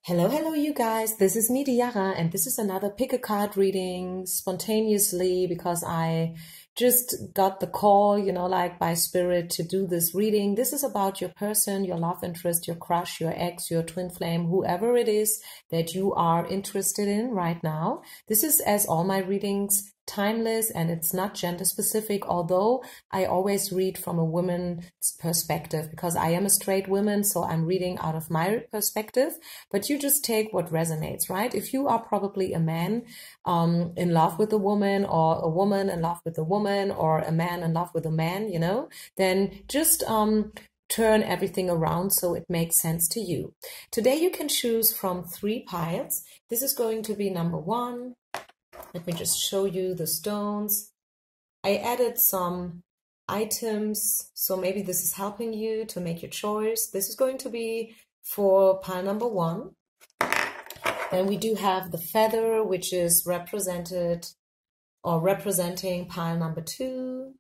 Hello, hello, you guys. This is me, Diarra, and this is another pick a card reading spontaneously because I just got the call, like by spirit to do this reading. This is about your person, your love interest, your crush, your ex, your twin flame, whoever it is that you are interested in right now. This is, as all my readings, timeless, and it's not gender specific, although I always read from a woman's perspective because I am a straight woman, so I'm reading out of my perspective. But you just take what resonates, right? If you are probably a man in love with a woman, or a woman in love with a woman, or a man in love with a man, then just turn everything around so it makes sense to you. Today you can choose from 3 piles. This is going to be number 1. Let me just show you the stones. I added some items, so maybe this is helping you to make your choice. This is going to be for pile number 1. Then we do have the feather, which is represented or representing pile number 2.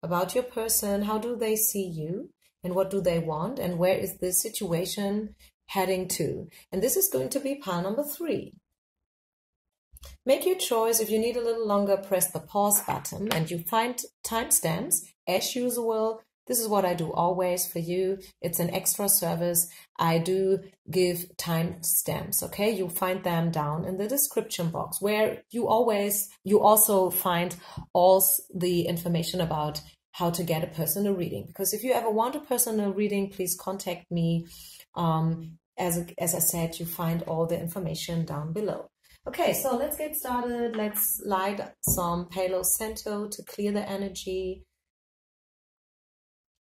About your person, how do they see you? And what do they want? And where is this situation heading to? And this is going to be pile number 3. Make your choice. If you need a little longer, press the pause button and you find timestamps. As usual, this is what I do always for you. It's an extra service. I do give timestamps, okay? You find them down in the description box where you also find all the information about how to get a personal reading. Because if you ever want a personal reading, please contact me. As I said, you find all the information down below. Okay, so let's get started. Let's light some Palo Santo to clear the energy.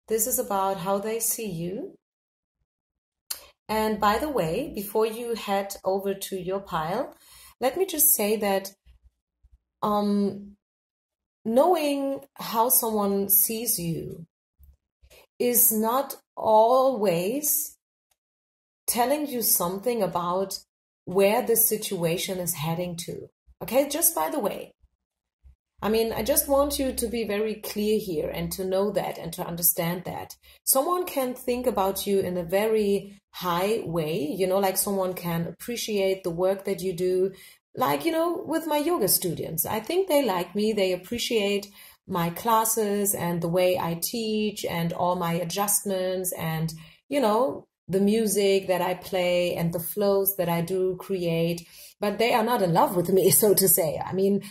This is about how they see you. And by the way, before you head over to your pile, let me just say that knowing how someone sees you is not always telling you something about where this situation is heading to. Okay, just by the way. I just want you to be very clear here and to know that and to understand that. Someone can think about you in a very high way, like someone can appreciate the work that you do. Like, with my yoga students, I think they like me. They appreciate my classes and the way I teach and all my adjustments and, the music that I play and the flows that I do create, but they are not in love with me, so to say.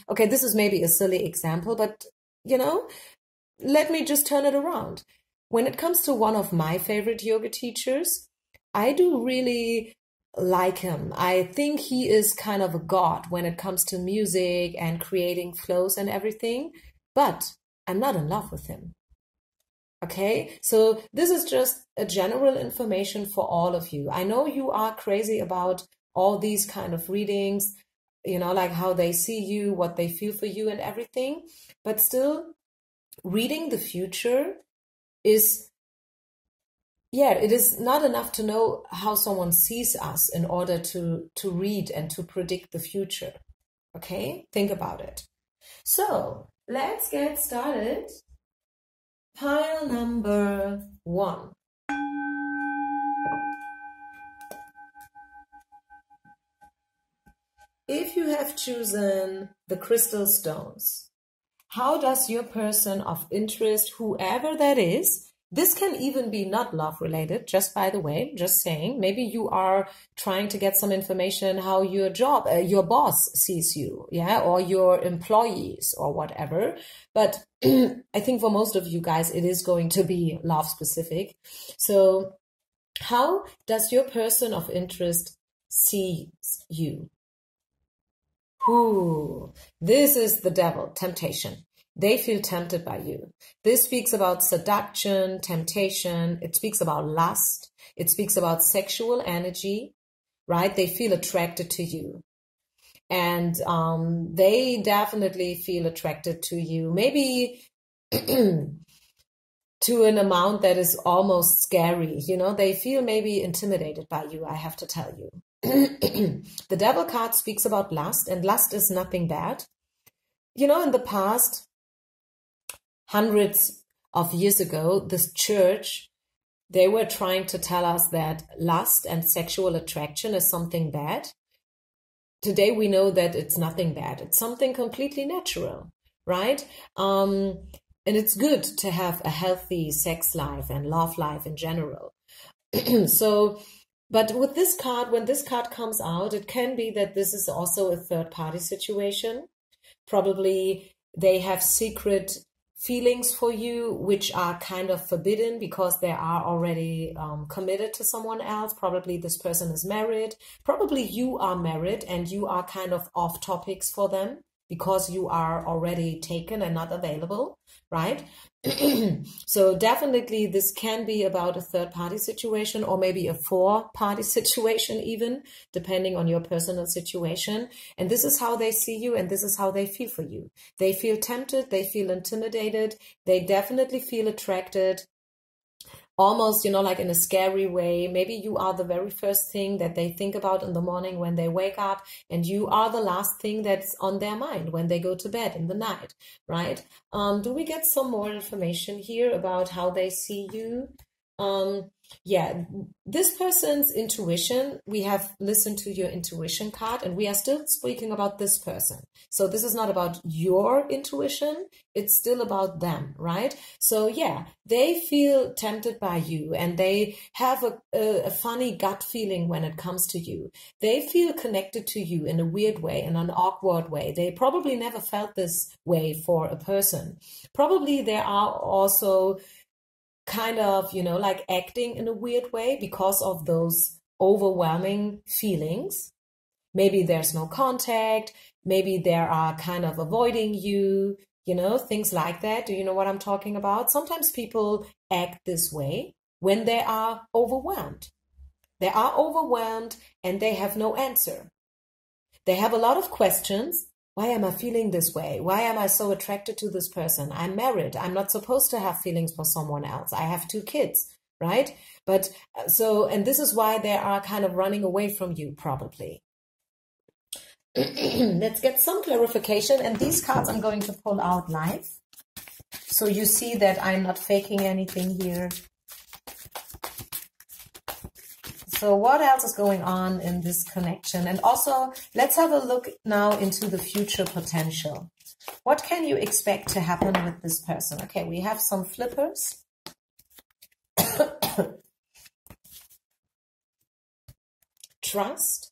Okay, this is maybe a silly example, but, let me just turn it around. When it comes to one of my favorite yoga teachers, I do really like him. I think he is kind of a god when it comes to music and creating flows and everything, but I'm not in love with him. Okay, so this is just a general information for all of you. I know you are crazy about all these kind of readings, like how they see you, what they feel for you and everything. But still, reading the future is, it is not enough to know how someone sees us in order to read and to predict the future. Okay, think about it. So let's get started. Pile number 1. If you have chosen the crystal stones, how does your person of interest, whoever that is, this can even be not love related, just by the way, just saying, maybe you are trying to get some information how your your boss sees you, or your employees or whatever. But I think for most of you guys, it is going to be love specific. So how does your person of interest see you? This is the devil, temptation. They feel tempted by you. This speaks about seduction, temptation. It speaks about lust. It speaks about sexual energy, right? They feel attracted to you. And they definitely feel attracted to you. Maybe to an amount that is almost scary. They feel maybe intimidated by you, I have to tell you. The devil card speaks about lust, and lust is nothing bad. In the past, hundreds of years ago, this church they were trying to tell us that lust and sexual attraction is something bad. Today we know that it's nothing bad. It's something completely natural, right? And it's good to have a healthy sex life and love life in general. So, but with this card, when this card comes out, it can be that this is also a third party situation. Probably they have secret feelings for you, which are kind of forbidden because they are already committed to someone else. Probably this person is married. Probably you are married and you are kind of off topics for them because you are already taken and not available, right? So definitely this can be about a third party situation or maybe a four party situation even, depending on your personal situation. And this is how they see you and this is how they feel for you. They feel tempted, they feel intimidated, they definitely feel attracted. Almost, like in a scary way. Maybe you are the very first thing that they think about in the morning when they wake up, and you are the last thing that's on their mind when they go to bed in the night, right? Do we get some more information here about how they see you? Yeah, this person's intuition, we have listened to your intuition card and we are still speaking about this person. So this is not about your intuition, it's still about them, right? So yeah, they feel tempted by you and they have a funny gut feeling when it comes to you. They feel connected to you in a weird way, in an awkward way. They probably never felt this way for a person. Probably there are also kind of, like acting in a weird way because of those overwhelming feelings. Maybe there's no contact. Maybe they are kind of avoiding you, things like that. Do you know what I'm talking about? Sometimes people act this way when they are overwhelmed. They are overwhelmed and they have no answer. They have a lot of questions. Why am I feeling this way? Why am I so attracted to this person? I'm married. I'm not supposed to have feelings for someone else. I have 2 kids, right? But and this is why they are kind of running away from you, probably. Let's get some clarification. And these cards I'm going to pull out live. So you see that I'm not faking anything here. So what else is going on in this connection? And also, let's have a look now into the future potential. What can you expect to happen with this person? Okay, we have some flippers. Trust.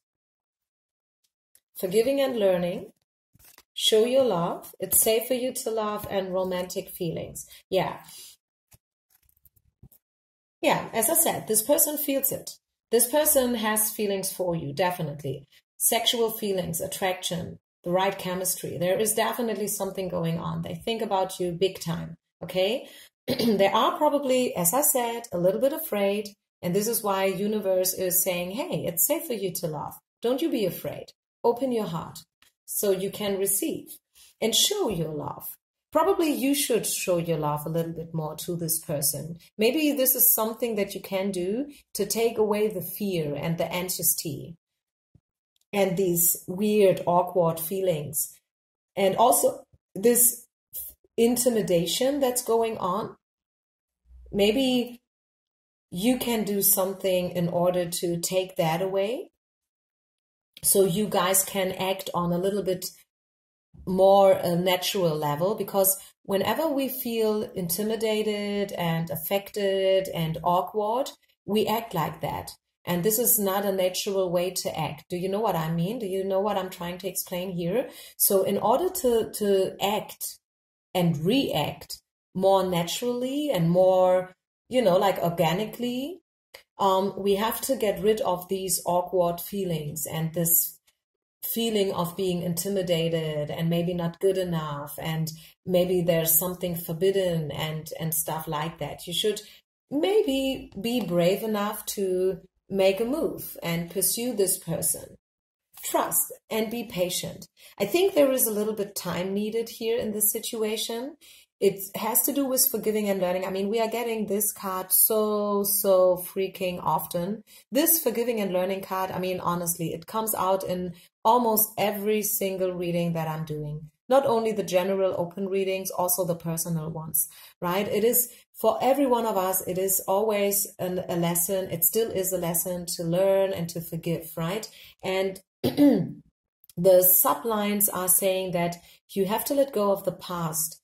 Forgiving and learning. Show your love. It's safe for you to love, and romantic feelings. Yeah. Yeah, as I said, this person feels it. This person has feelings for you, definitely. Sexual feelings, attraction, the right chemistry. There is definitely something going on. They think about you big time, okay? They are probably, as I said, a little bit afraid. And this is why universe is saying, hey, it's safe for you to love. Don't you be afraid. Open your heart so you can receive and show your love. Probably you should show your love a little bit more to this person. Maybe this is something that you can do to take away the fear and the anxiety and these weird, awkward feelings. And also this intimidation that's going on. Maybe you can do something in order to take that away. So you guys can act on a little bit more a natural level, because whenever we feel intimidated and affected and awkward, we act like that. And this is not a natural way to act. Do you know what I mean? Do you know what I'm trying to explain here? So in order to act and react more naturally and more, like organically, we have to get rid of these awkward feelings and this feeling of being intimidated and maybe not good enough, and maybe there's something forbidden and stuff like that. You should maybe be brave enough to make a move and pursue this person. Trust and be patient. I think there is a little bit time needed here in this situation. It has to do with forgiving and learning. I mean, we are getting this card so freaking often. This forgiving and learning card, I mean, honestly, it comes out in almost every single reading that I'm doing. Not only the general open readings, also the personal ones, right? It is for every one of us, it is always a lesson. It still is a lesson to learn and to forgive, right? And the sublines are saying that you have to let go of the past.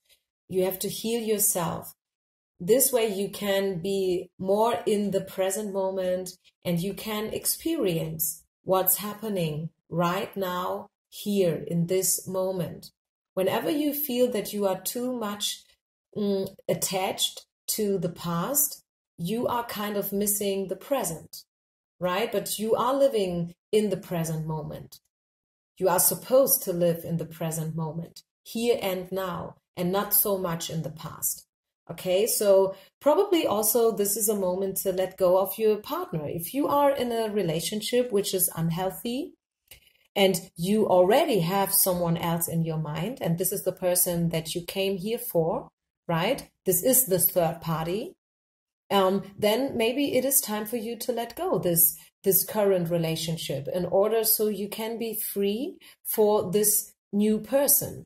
You have to heal yourself. This way you can be more in the present moment and you can experience what's happening right now, here in this moment. Whenever you feel that you are too much attached to the past, you are kind of missing the present, right? But you are living in the present moment. You are supposed to live in the present moment, here and now, and not so much in the past. Okay, so probably also this is a moment to let go of your partner. If you are in a relationship which is unhealthy and you already have someone else in your mind, and this is the person that you came here for, right? This is the third party. Then maybe it is time for you to let go this current relationship in order so you can be free for this new person.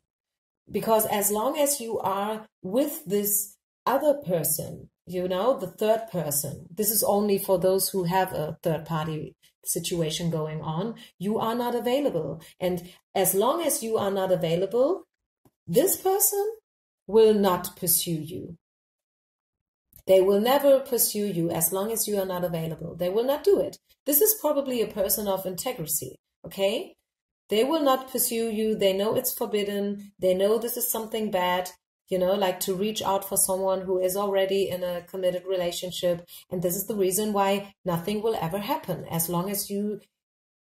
Because as long as you are with this other person, you know, the third person, this is only for those who have a third party situation going on, you are not available. And as long as you are not available, this person will not pursue you. They will never pursue you as long as you are not available. They will not do it. This is probably a person of integrity, okay? They will not pursue you. They know it's forbidden. They know this is something bad, you know, like to reach out for someone who is already in a committed relationship. And this is the reason why nothing will ever happen as long as you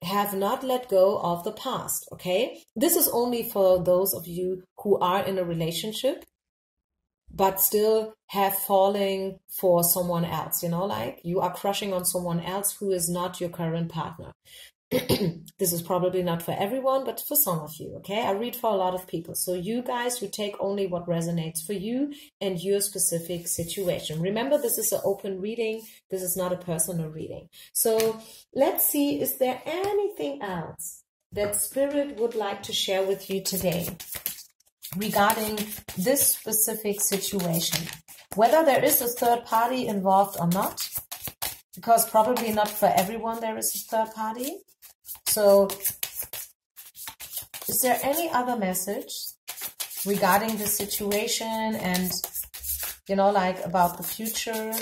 have not let go of the past, okay? This is only for those of you who are in a relationship but still have falling for someone else, you know, like you are crushing on someone else who is not your current partner. This is probably not for everyone, but for some of you, okay? I read for a lot of people. So you guys, you take only what resonates for you and your specific situation. Remember, this is an open reading. This is not a personal reading. So let's see, is there anything else that Spirit would like to share with you today regarding this specific situation? Whether there is a third party involved or not, because probably not for everyone there is a third party. So is there any other message regarding the situation and, you know, like about the future?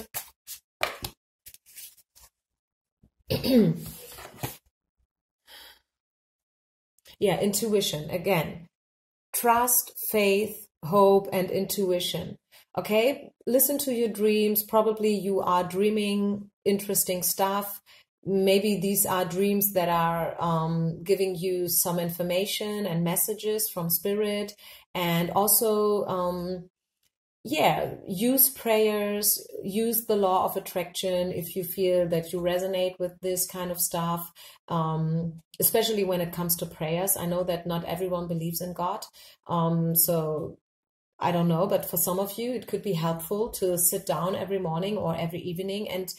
Yeah, intuition. Again, trust, faith, hope, and intuition. Okay, listen to your dreams. Probably you are dreaming interesting stuff. Maybe these are dreams that are giving you some information and messages from Spirit. And also, yeah, use prayers, use the law of attraction if you feel that you resonate with this kind of stuff, especially when it comes to prayers. I know that not everyone believes in God. So I don't know, but for some of you, it could be helpful to sit down every morning or every evening and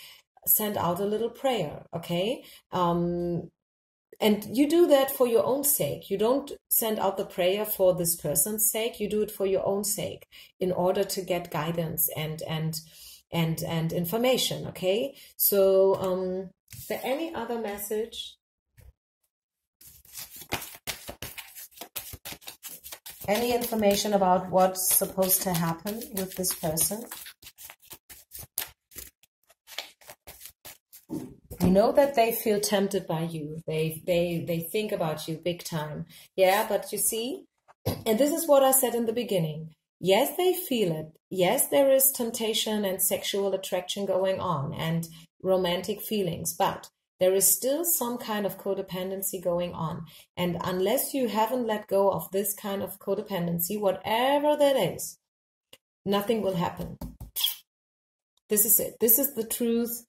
send out a little prayer, okay? And you do that for your own sake. You don't send out the prayer for this person's sake. You do it for your own sake in order to get guidance and information, okay? So is there any other message? Any information about what's supposed to happen with this person? You know that they feel tempted by you. They think about you big time. Yeah, but you see, and this is what I said in the beginning. Yes, they feel it. Yes, there is temptation and sexual attraction going on and romantic feelings, but there is still some kind of codependency going on. And unless you haven't let go of this kind of codependency, whatever that is, nothing will happen. This is it. This is the truth.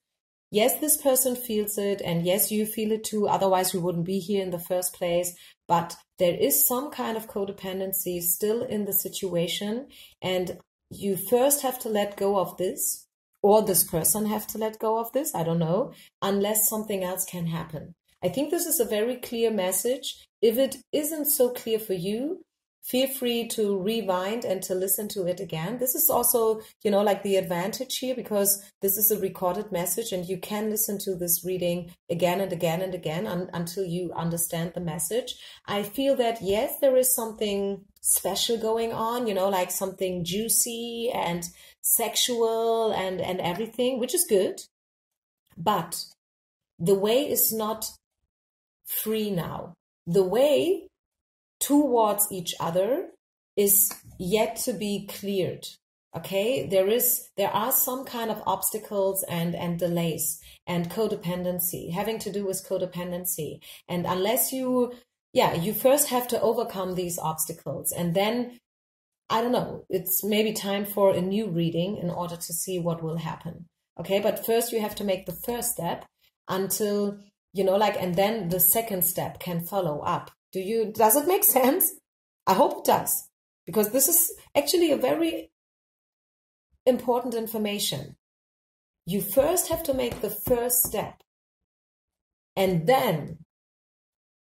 Yes, this person feels it, and yes, you feel it too. Otherwise, we wouldn't be here in the first place. But there is some kind of codependency still in the situation, and you first have to let go of this, or this person have to let go of this, I don't know, unless something else can happen. I think this is a very clear message. If it isn't so clear for you, feel free to rewind and to listen to it again. This is also, like the advantage here, because this is a recorded message and you can listen to this reading again and again and again until you understand the message. I feel that, yes, there is something special going on, like something juicy and sexual and everything, which is good. But the way is not free now. The way towards each other is yet to be cleared. Okay, there are some kind of obstacles and delays and codependency, having to do with codependency. And unless you first have to overcome these obstacles, and then, I don't know, it's maybe time for a new reading in order to see what will happen. Okay, but first you have to make the first step until, and then the second step can follow up. Does it make sense? I hope it does, because this is actually a very important information. You first have to make the first step, and then,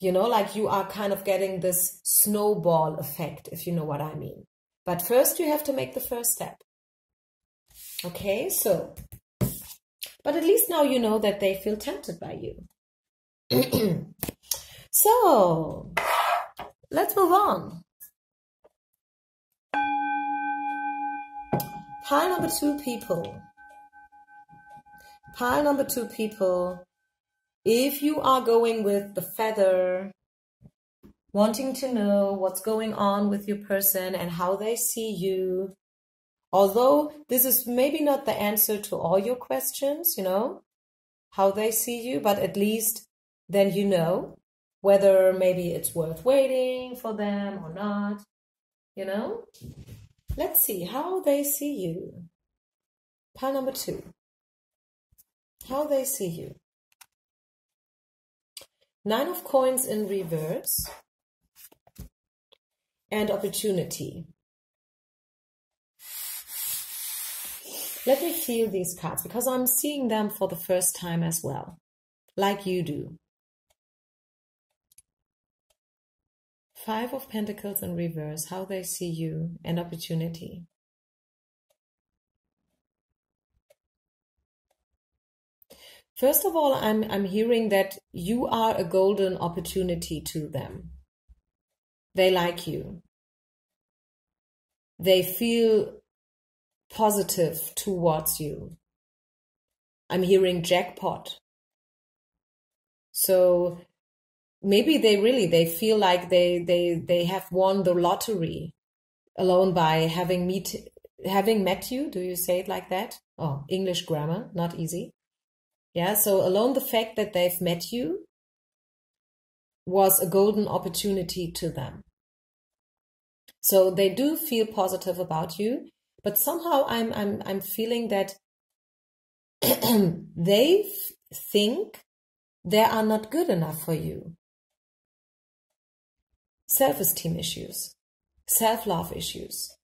you are kind of getting this snowball effect, if you know what I mean. But first you have to make the first step. Okay, so, but at least now you know that they feel tempted by you. So, let's move on. Pile number 2 people. Pile number 2 people. If you are going with the feather, wanting to know what's going on with your person and how they see you, although this is maybe not the answer to all your questions, how they see you, but at least then you know whether maybe it's worth waiting for them or not, Let's see how they see you. Pile number 2. How they see you. 9 of coins in reverse. And opportunity. Let me feel these cards, because I'm seeing them for the first time as well, like you do. 5 of Pentacles in reverse, how they see you, and opportunity. First of all, I'm hearing that you are a golden opportunity to them. They like you. They feel positive towards you. I'm hearing jackpot. So maybe they feel like they have won the lottery alone by having met you. Do you say it like that? Oh, English grammar, not easy. Yeah, so alone the fact that they've met you was a golden opportunity to them. So they do feel positive about you, but somehow I'm feeling that they think they are not good enough for you. Self-esteem issues, self-love issues.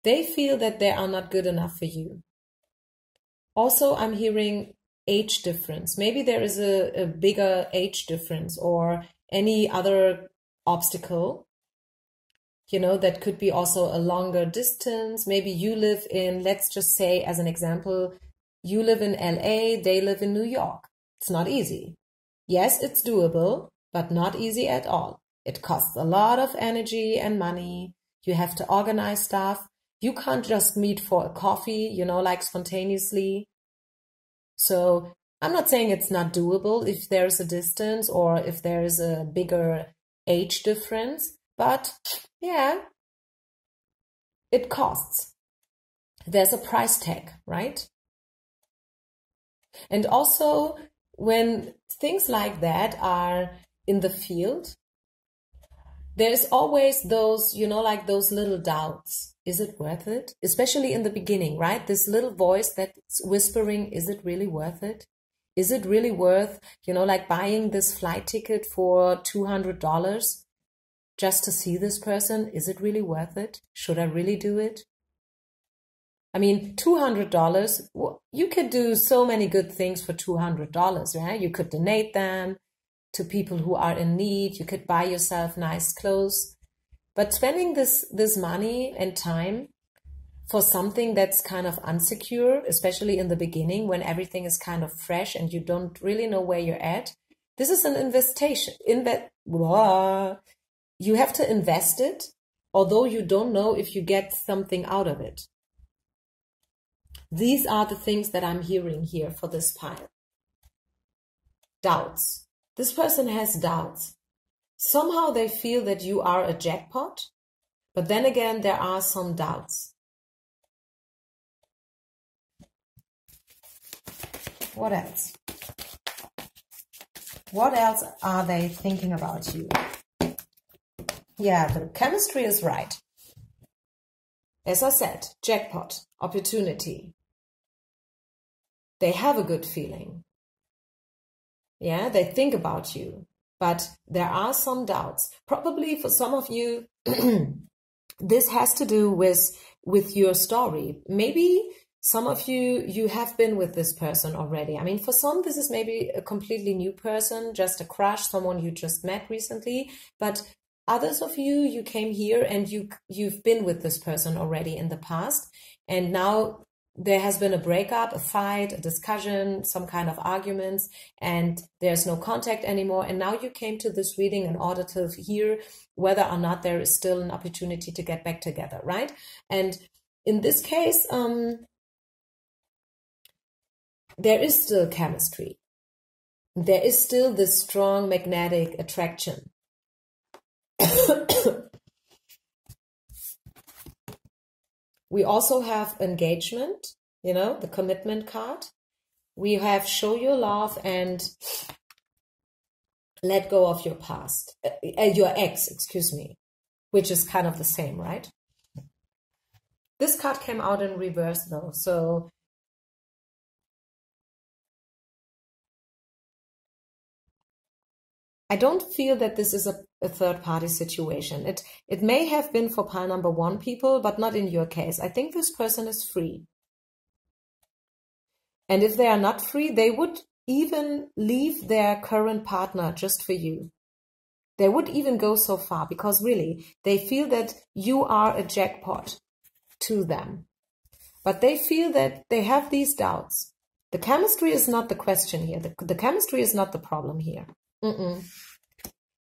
They feel that they are not good enough for you. Also, I'm hearing age difference. Maybe there is a bigger age difference or any other obstacle, that could be also a longer distance. Maybe you live in, let's just say as an example, you live in LA, they live in New York. It's not easy. Yes, it's doable, but not easy at all. It costs a lot of energy and money. You have to organize stuff. You can't just meet for a coffee, like spontaneously. So I'm not saying it's not doable if there's a distance or if there's a bigger age difference, but yeah, it costs. There's a price tag, right? And also when things like that are in the field, there's always those, like those little doubts. Is it worth it? Especially in the beginning, right? This little voice that's whispering, is it really worth it? Is it really worth, like buying this flight ticket for $200 just to see this person? Is it really worth it? Should I really do it? I mean, $200, you could do so many good things for $200, right? You could donate them to people who are in need. You could buy yourself nice clothes. But spending this money and time for something that's kind of unsecure, especially in the beginning when everything is kind of fresh and you don't really know where you're at, this is an investation. You have to invest it, although you don't know if you get something out of it. These are the things that I'm hearing here for this pile. Doubts. This person has doubts. Somehow they feel that you are a jackpot, but then again, there are some doubts. What else? What else are they thinking about you? Yeah, the chemistry is right. As I said, jackpot, opportunity. They have a good feeling. Yeah, they think about you, but there are some doubts. Probably for some of you, this has to do with your story. Maybe some of you have been with this person already. I mean, for some, this is maybe a completely new person, just a crush, someone you just met recently. But others of you, you came here and you've been with this person already in the past. And now there has been a breakup, a fight, a discussion, some kind of arguments, and there's no contact anymore. And now you came to this reading in order to hear whether or not there is still an opportunity to get back together, right? And in this case, there is still chemistry. There is still this strong magnetic attraction. We also have engagement, you know, the commitment card. We have show your love and let go of your past, your ex, excuse me, which is kind of the same, right? This card came out in reverse though, so I don't feel that this is a third-party situation. It may have been for pile number 1 people, but not in your case. I think this person is free. And if they are not free, they would even leave their current partner just for you. They would even go so far because really, they feel that you are a jackpot to them. But they feel that they have these doubts. The chemistry is not the question here. The chemistry is not the problem here.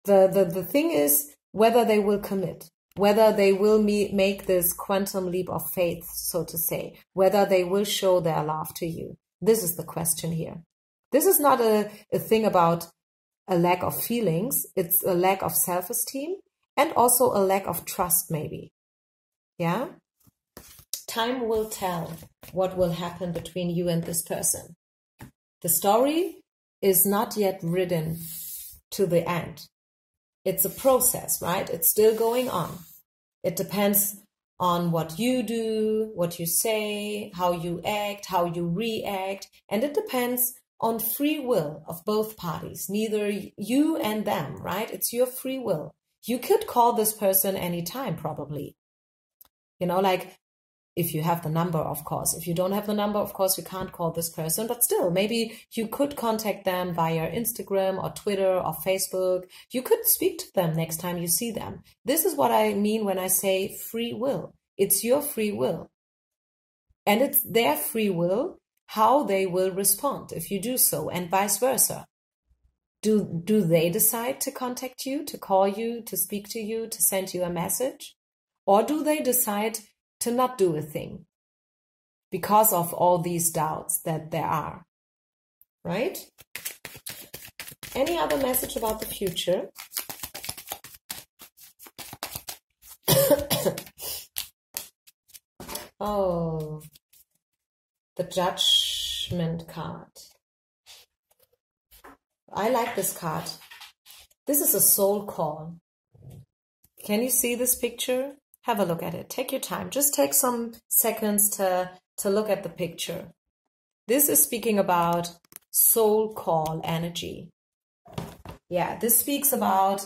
The thing is whether they will commit, whether they will make this quantum leap of faith, so to say, whether they will show their love to you. This is the question here. This is not a thing about a lack of feelings. It's a lack of self-esteem and also a lack of trust, maybe. Yeah? Time will tell what will happen between you and this person. The story is not yet written to the end. It's a process, right? It's still going on. It depends on what you do, what you say, how you act, how you react, and it depends on free will of both parties, neither you and them, right? It's your free will. You could call this person anytime, probably. You know, like if you have the number, of course. If you don't have the number, of course, you can't call this person. But still, maybe you could contact them via Instagram or Twitter or Facebook. You could speak to them next time you see them. This is what I mean when I say free will. It's your free will. And it's their free will how they will respond if you do so, and vice versa. Do they decide to contact you, to call you, to speak to you, to send you a message? Or do they decide to not do a thing because of all these doubts that there are, right? Any other message about the future? Oh, the Judgment card. I like this card. This is a soul call. Can you see this picture? Have a look at it. Take your time. Just take some seconds to look at the picture. This is speaking about soul call energy. Yeah, this speaks about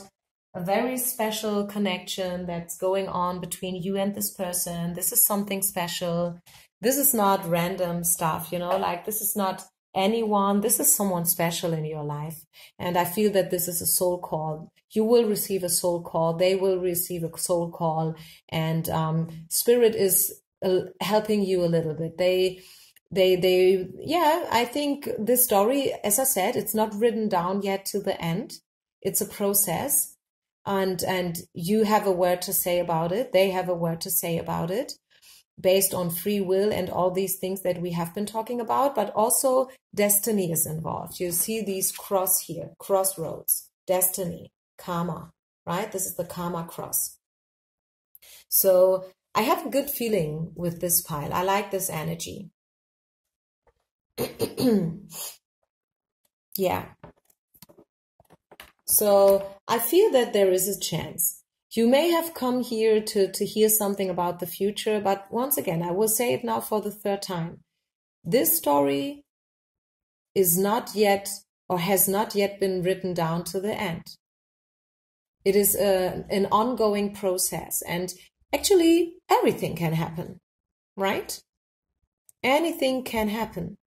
a very special connection that's going on between you and this person. This is something special. This is not random stuff, you know, like this is not anyone. This is someone special in your life. And I feel that this is a soul call. You will receive a soul call. They will receive a soul call. And Spirit is helping you a little bit. Yeah, I think this story, as I said, it's not written down yet to the end. It's a process. And you have a word to say about it. They have a word to say about it, based on free will and all these things that we have been talking about, but also destiny is involved. You see these crossroads, destiny, karma, right? This is the karma cross. So I have a good feeling with this pile. I like this energy. Yeah. So I feel that there is a chance. You may have come here to hear something about the future, but once again, I will say it now for the third time. This story is not yet or has not yet been written down to the end. It is an ongoing process, and actually everything can happen, right? Anything can happen.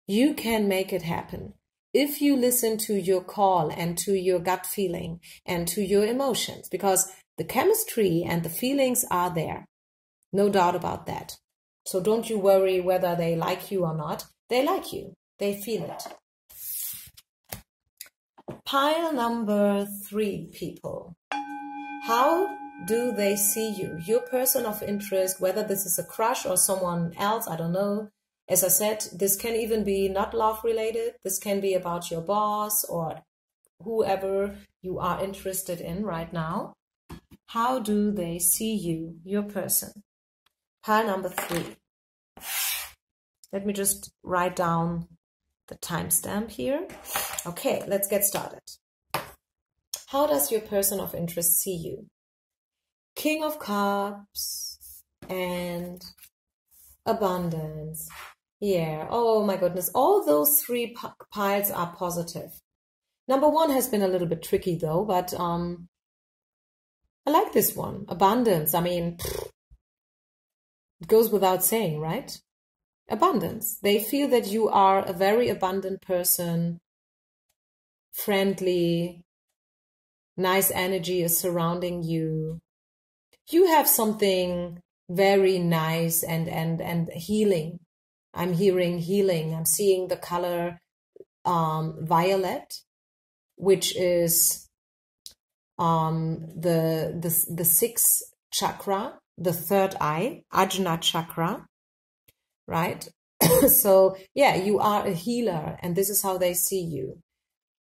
You can make it happen. If you listen to your call and to your gut feeling and to your emotions, because the chemistry and the feelings are there. No doubt about that. So don't you worry whether they like you or not. They like you. They feel it. Pile number 3, people. How do they see you? Your person of interest, whether this is a crush or someone else, I don't know. As I said, this can even be not love related. This can be about your boss or whoever you are interested in right now. How do they see you, your person? Pile number 3. Let me just write down the timestamp here. Okay, let's get started. How does your person of interest see you? King of Cups and Abundance. Yeah, oh my goodness. All those 3 piles are positive. Number 1 has been a little bit tricky though, but I like this one. Abundance. I mean, it goes without saying, right? Abundance. They feel that you are a very abundant person, friendly, nice energy is surrounding you. You have something very nice and healing. I'm hearing healing. I'm seeing the color violet, which is the 6th chakra, the 3rd eye, Ajna chakra, right? So yeah, you are a healer, and this is how they see you.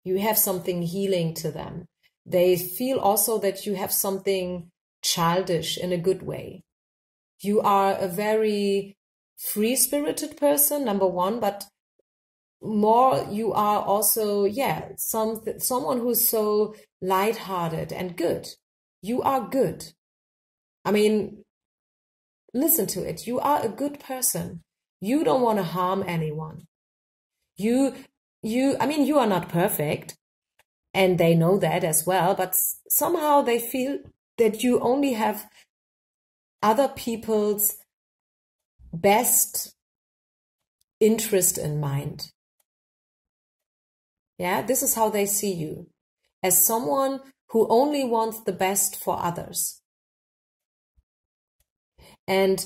You have something healing to them. They feel also that you have something childish in a good way. You are a very free-spirited person, number 1, but more you are also, yeah, someone who's so lighthearted and good. You are good. I mean, listen to it. You are a good person. You don't want to harm anyone. I mean, you are not perfect, and they know that as well, but somehow they feel that you only have other people's best interest in mind. Yeah, this is how they see you, as someone who only wants the best for others. And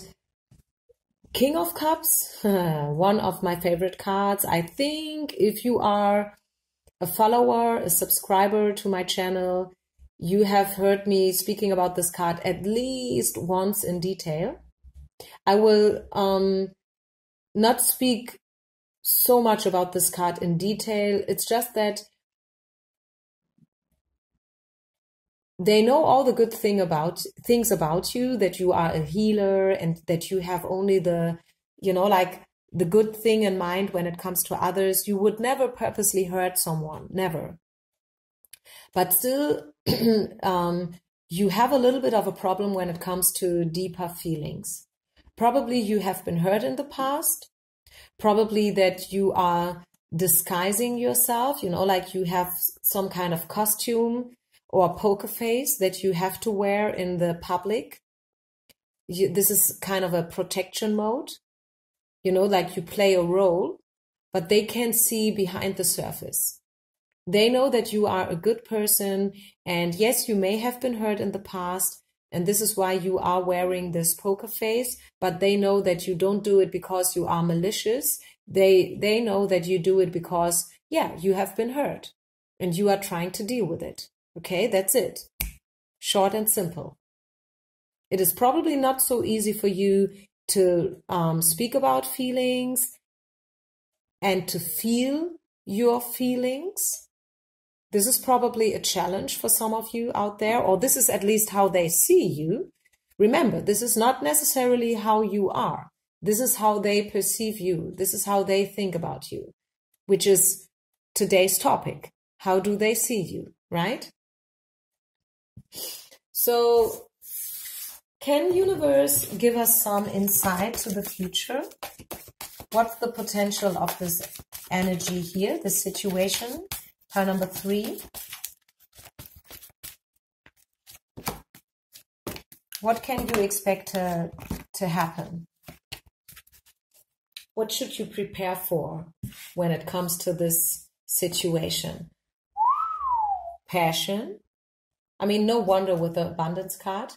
King of Cups, one of my favorite cards. I think if you are a follower, a subscriber to my channel, you have heard me speaking about this card at least once in detail. I will not speak so much about this card in detail. It's just that they know all the good things about you, that you are a healer and that you have only the, like the good thing in mind when it comes to others. You would never purposely hurt someone, never. But still, you have a little bit of a problem when it comes to deeper feelings. Probably you have been hurt in the past. Probably that you are disguising yourself, like you have some kind of costume or poker face that you have to wear in the public. This is kind of a protection mode, like you play a role, but they can see behind the surface. They know that you are a good person, and yes, you may have been hurt in the past, and this is why you are wearing this poker face, but they know that you don't do it because you are malicious. They know that you do it because, yeah, you have been hurt, and you are trying to deal with it. Okay, that's it. Short and simple. It is probably not so easy for you to speak about feelings and to feel your feelings. This is probably a challenge for some of you out there, or this is at least how they see you. Remember, this is not necessarily how you are. This is how they perceive you. This is how they think about you, which is today's topic. How do they see you, right? So, can universe give us some insight to the future? What's the potential of this energy here, this situation? Pile number 3. What can you expect to happen? What should you prepare for when it comes to this situation? Passion. I mean, no wonder with the abundance card.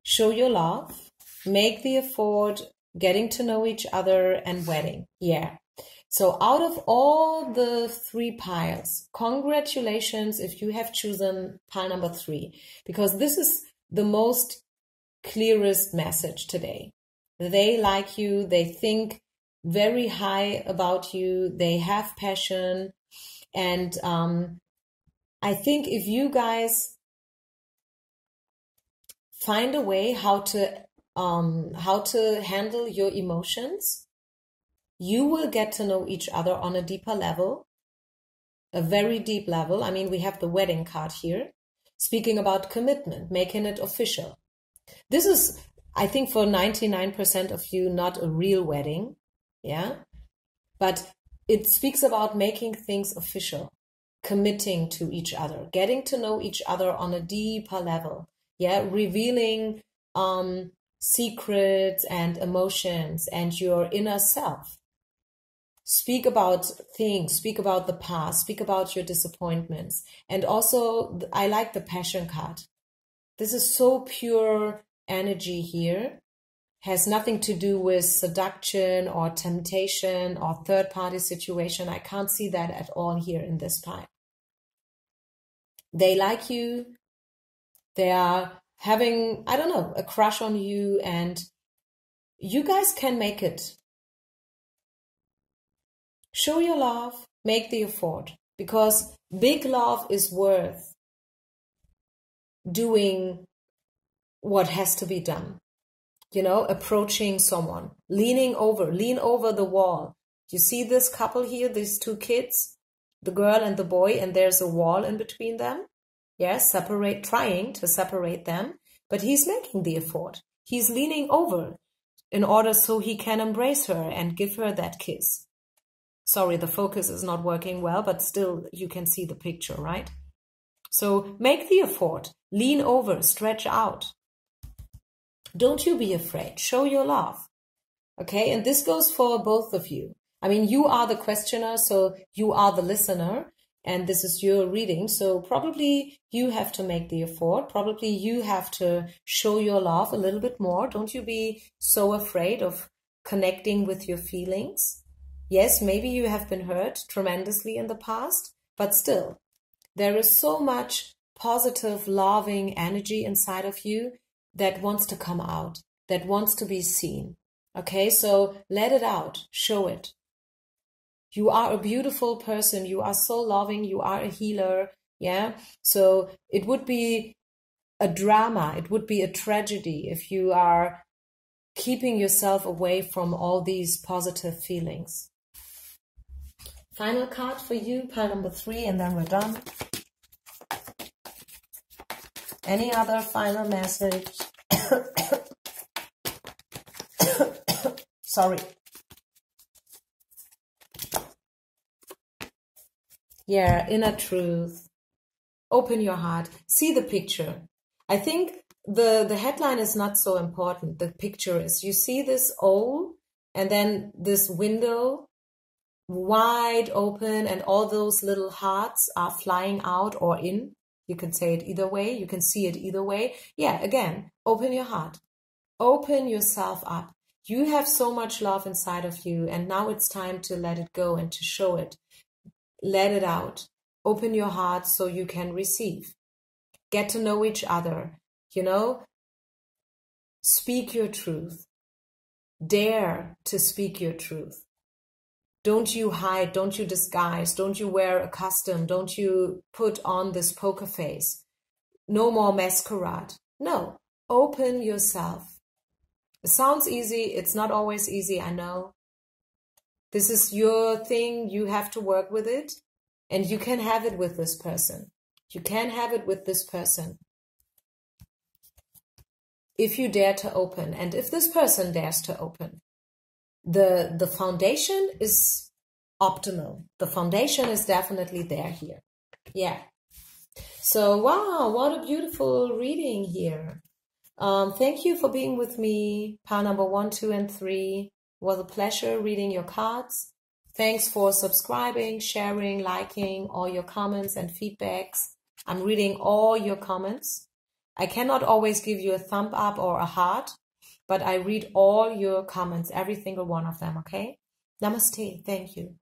Show your love. Make the effort. Getting to know each other and wedding. Yeah. So out of all the 3 piles, congratulations if you have chosen pile number 3, because this is the most clearest message today. They like you. They think very high about you. They have passion. And I think if you guys find a way how to handle your emotions, you will get to know each other on a deeper level, a very deep level. I mean, we have the wedding card here, speaking about commitment, making it official. This is, I think, for 99% of you, not a real wedding, yeah? But it speaks about making things official, committing to each other, getting to know each other on a deeper level, yeah? Revealing secrets and emotions and your inner self. Speak about things, speak about the past, speak about your disappointments. And also, I like the passion card. This is so pure energy here. Has nothing to do with seduction or temptation or third-party situation. I can't see that at all here in this pile. They like you. They are having, I don't know, a crush on you, and you guys can make it. Show your love, make the effort, because big love is worth doing what has to be done. You know, approaching someone, lean over the wall. You see this couple here, these 2 kids, the girl and the boy, and there's a wall in between them. Yes, trying to separate them, but he's making the effort. He's leaning over in order so he can embrace her and give her that kiss. Sorry, the focus is not working well, but still you can see the picture, right? So make the effort, lean over, stretch out. Don't you be afraid, show your love. Okay, and this goes for both of you. I mean, you are the questioner, so you are the listener, and this is your reading. So probably you have to make the effort. Probably you have to show your love a little bit more. Don't you be so afraid of connecting with your feelings. Yes, maybe you have been hurt tremendously in the past, but still, there is so much positive, loving energy inside of you that wants to come out, that wants to be seen. Okay, so let it out, show it. You are a beautiful person. You are so loving. You are a healer. Yeah, so it would be a drama. It would be a tragedy if you are keeping yourself away from all these positive feelings. Final card for you, pile number 3, and then we're done. Any other final message? Sorry. Yeah, inner truth. Open your heart. See the picture. I think the headline is not so important. The picture is, you see this owl and then this window wide open and all those little hearts are flying out or in. You can say it either way. You can see it either way. Yeah, again, open your heart. Open yourself up. You have so much love inside of you, and now it's time to let it go and to show it. Let it out. Open your heart so you can receive. Get to know each other. Speak your truth. Dare to speak your truth. Don't you hide, don't you disguise, don't you wear a costume, don't you put on this poker face. No more masquerade. No, open yourself. It sounds easy, it's not always easy, I know. This is your thing, you have to work with it, and you can have it with this person. You can have it with this person. If you dare to open, and if this person dares to open. The foundation is optimal. The foundation is definitely there here. Yeah. So, wow, what a beautiful reading here. Thank you for being with me. Pile number 1, 2, and 3. It was a pleasure reading your cards. Thanks for subscribing, sharing, liking, all your comments and feedbacks. I'm reading all your comments. I cannot always give you a thumb up or a heart, but I read all your comments, every single one of them, okay? Namaste. Thank you.